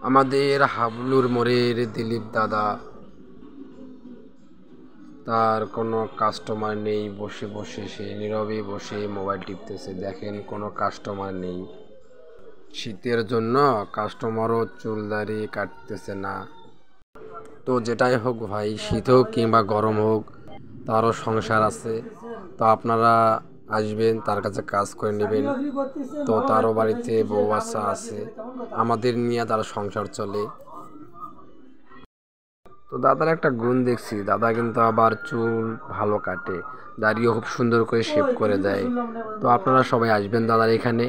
আমাদের হাবলুর মোড়ের দিলীপ দাদা, তার কোনো কাস্টমার নেই, বসে বসে সে নীরবে বসে মোবাইল টিপতেছে। দেখেন কোনো কাস্টমার নেই। শীতের জন্য কাস্টমারও চুল দাড়ি কাটতেছে না। তো যেটাই হোক ভাই, শীত হোক কিংবা গরম হোক, তারও সংসার আছে। তো আপনারা আসবেন, তার কাছে কাজ করে নেবেন। তো তারও বাড়িতে বউ বাচ্চা আছে, আমাদের নিয়ে তার সংসার চলে। তো দাদার একটা গুণ দেখছি, দাদা কিন্তু আবার চুল ভালো কাটে, দাড়িও খুব সুন্দর করে শেভ করে দেয়। তো আপনারা সবাই আসবেন দাদার এখানে।